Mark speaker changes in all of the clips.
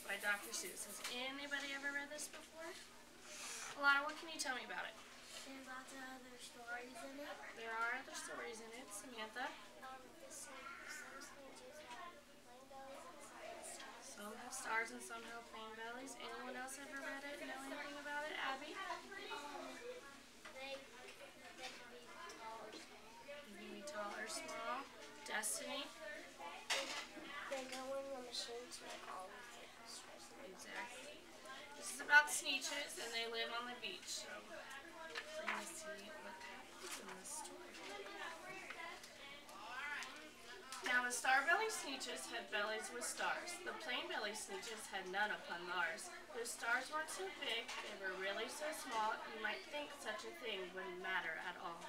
Speaker 1: by Dr. Seuss. Has anybody ever read this before? Alana, what can you tell me about it?
Speaker 2: There's lots of other stories in it.
Speaker 1: There are other stories in it. Samantha? Some have stars and some have plain bellies. Anyone else ever read it? Know anything about it? Abby?
Speaker 2: They can be tall or small.
Speaker 1: They can be tall or small. Destiny?
Speaker 2: They go in the machine to make all of the stars.
Speaker 1: Exactly. This is about Sneetches, and they live on the beach. So we're going to see what happens in this story. Now the star-belly Sneetches had bellies with stars. The plain-belly Sneetches had none upon theirs. Those stars weren't so big, they were really so small, you might think such a thing wouldn't matter at all.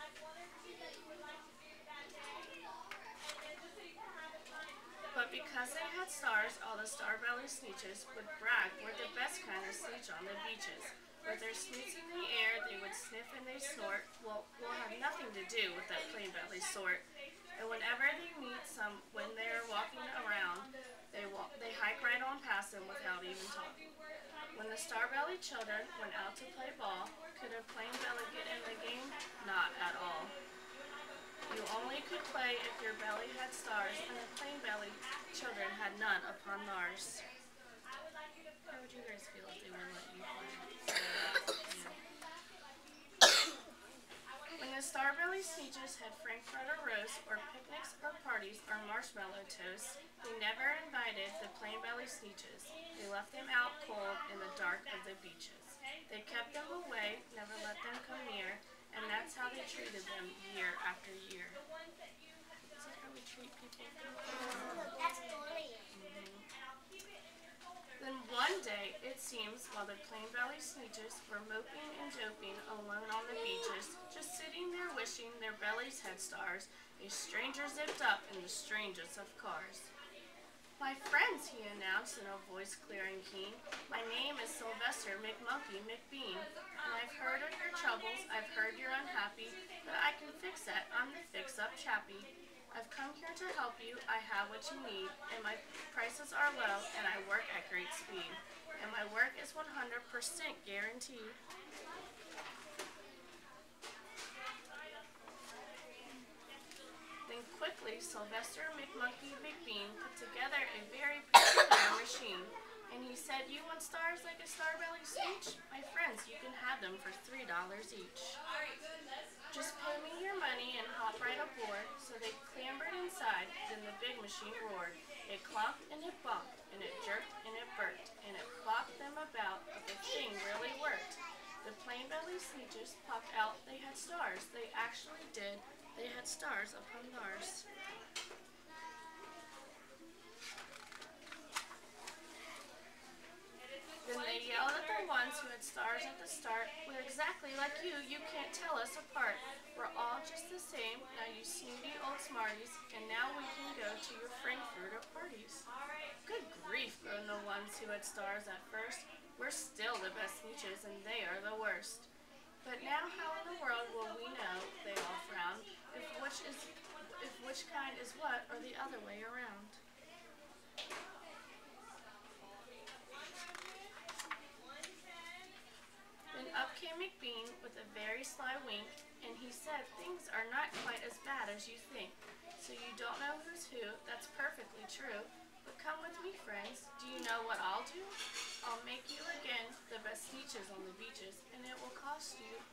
Speaker 1: But because they had stars, all the star-belly Sneetches would brag we're the best kind of Sneetch on the beaches. With their snoots in the air, they would sniff and they snort. Well, we'll have nothing to do with that plain-belly sort. And whenever they meet some, when they're walking around, they hike right on past them without even talking. When the star-belly children went out to play ball, could a plain belly get in the game? Not at all. You only could play if your belly had stars, and the plain belly children had none upon theirs. How would you guys feel if they wouldn't let you play? When the star-belly Sneetches had frankfurter roast, or picnics, or parties, or marshmallow toasts, they never invited the plain-belly Sneetches. They left them out cold in the dark of the beaches. They kept them away, never let them come near, and that's how they treated them year after year. Is that how we treat people?
Speaker 2: That's funny.
Speaker 1: Then one day, it seems, while the plain-belly Sneetches were moping and doping alone on the beaches, just sitting there wishing their bellies had stars, a stranger zipped up in the strangest of cars. "My friends," he announced in a voice clear and keen, "my name is Sylvester McMonkey McBean, and I've heard of your troubles, I've heard you're unhappy, but I can fix that, I'm the fix-up chappie. I've come here to help you, I have what you need, and my prices are low, and I work at great speed, and my work is 100% guaranteed." Then quickly, Sylvester McMonkey McBean put together a very peculiar machine, and he said, "You want stars like a star-belly Sneetch? My friends, you can have them for $3 each. Just pay me your money and hop right aboard." So they clambered inside, then the big machine roared. It clomped and it bumped, and it jerked and it burped, and it flopped them about, but the thing really worked. The plain-belly Sneetches popped out, they had stars, they actually did, they had stars upon theirs. Then they yelled at the ones who had stars at the start, "We're exactly like you can't tell us apart. We're all just the same, now you snooty old smarties, and now we can go to your frankfurter parties." Good grief, groaned the ones who had stars at first. "We're still the best Sneetches, and they are the worst. But now how in the world will we know," they all frowned, if which kind is what, or the other way around. Then up came McBean with a very sly wink, and he said, "Things are not quite as bad as you think. So you don't know who's who, that's perfectly true. But come with me, friends. Do you know what I'll do? I'll make you again the best Sneetches on the beaches, and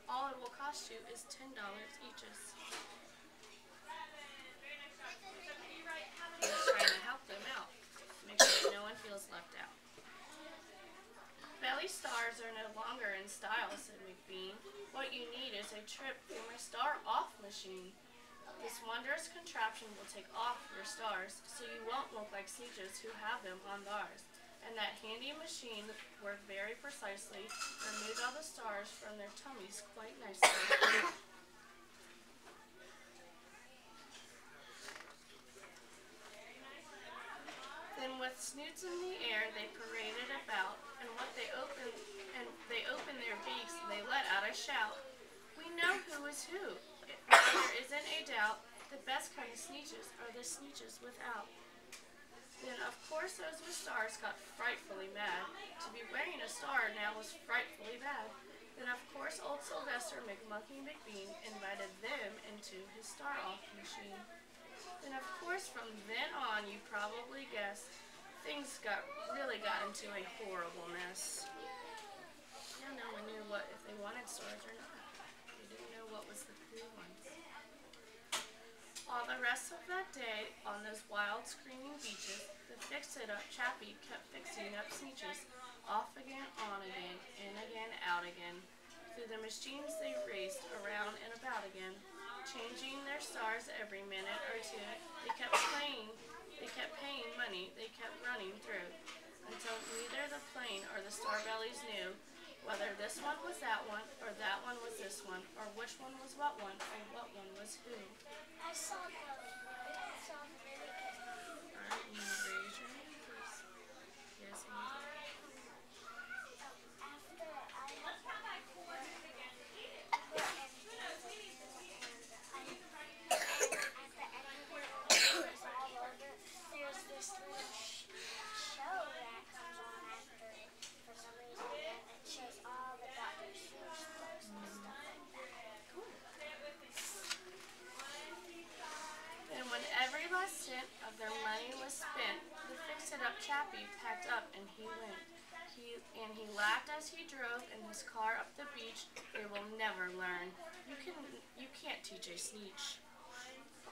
Speaker 1: all it will cost you is $10 eaches." He's trying to help them out, make sure no one feels left out. "Belly stars are no longer in style," said McBean. "What you need is a trip through my star-off machine. This wondrous contraption will take off your stars, so you won't look like Sneetches who have them on theirs. And that handy machine worked very precisely, removed all the stars from their tummies quite nicely." Then with snoots in the air they paraded about, and they opened their beaks and they let out a shout. "We know who is who. There isn't a doubt. The best kind of Sneetches are the Sneetches without." Then, of course, those with stars got frightfully mad. To be wearing a star now was frightfully bad. Then, of course, old Sylvester McMonkey McBean invited them into his star-off machine. Then, of course, from then on, you probably guessed, things really got into a horrible mess. Now no one knew what if they wanted stars or not. They didn't know what was the cool ones. All the rest of that day, on those wild, screaming beaches, the fix-it-up chappie kept fixing up Sneetches. Off again, on again, in again, out again. Through the machines they raced around and about again, changing their stars every minute or two. They kept paying money, they kept running through, until neither the plane or the star bellies knew whether this one was that one, or that one was this one, or which one was what one, or what one was who.
Speaker 2: I saw those. I saw the mini.
Speaker 1: Alright, you need to raise your hand, please. Yes, Angel. Every last cent of their money was spent. The fix-it-up chappie packed up and he went. He laughed as he drove in his car up the beach. They will never learn. You can't teach a Sneetch.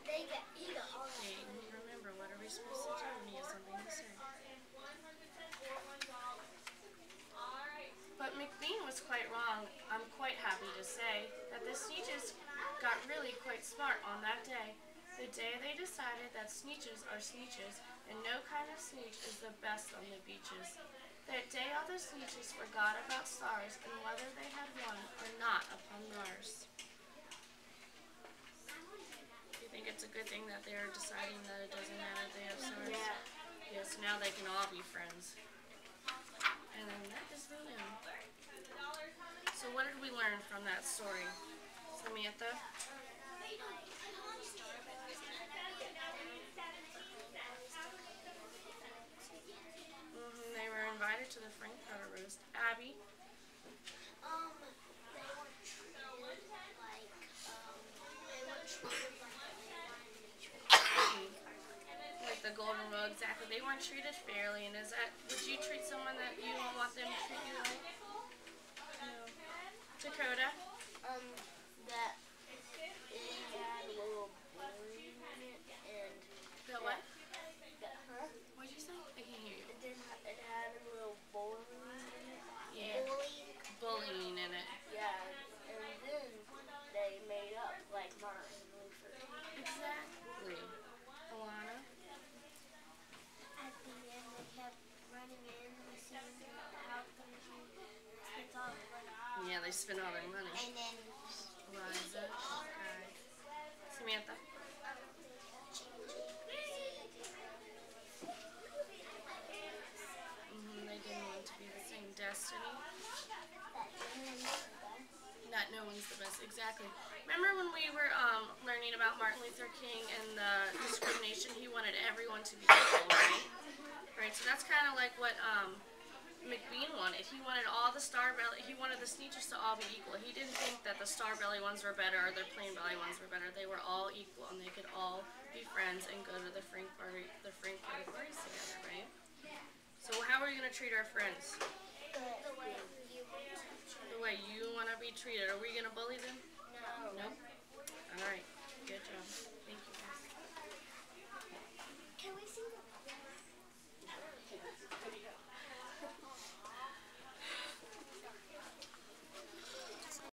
Speaker 2: They get eaten all the
Speaker 1: time. Remember, what are we supposed to do when you have something to say? But McBean was quite wrong. I'm quite happy to say that the Sneetches got really quite smart on that day. The day they decided that Sneetches are Sneetches, and no kind of Sneetch is the best on the beaches. That day all the Sneetches forgot about stars and whether they had won or not upon Mars. Do you think it's a good thing that they're deciding that it doesn't matter if they have stars?
Speaker 2: Yeah.
Speaker 1: Yes, now they can all be friends. And then that is the end. So what did we learn from that story, Samantha? They were invited to the Frankfurter roast. Abby?
Speaker 2: They were treated
Speaker 1: like the golden rule, exactly. They weren't treated fairly, and would you treat someone that you don't want them to treat you like? No. Dakota?
Speaker 2: That it had a little bullying in it, and
Speaker 1: the what?
Speaker 2: What'd
Speaker 1: you say? I can't hear you.
Speaker 2: It had a little bullying in it.
Speaker 1: Yeah. Bullying in it.
Speaker 2: Yeah, and then they made up like Martin Luther.
Speaker 1: Exactly. Alana?
Speaker 2: At the end, they kept running in and seeing how the machine spent all the money.
Speaker 1: Yeah, they spent all their money.
Speaker 2: And then
Speaker 1: Liza, okay. Samantha? They didn't want to be the same destiny. Not knowing's the best, exactly. Remember when we were learning about Martin Luther King and the discrimination? He wanted everyone to be equal, right? Right, so that's kind of like what McBean wanted. He wanted all the he wanted the Sneetches to all be equal. He didn't think that the star belly ones were better or the plain belly ones were better. They were all equal and they could all be friends and go to the Frankfurter parties together, right? So how are we going to treat our friends? The way you want to be treated. Are we going to bully them?
Speaker 2: No.
Speaker 1: Nope. All right. Good job. Thank you.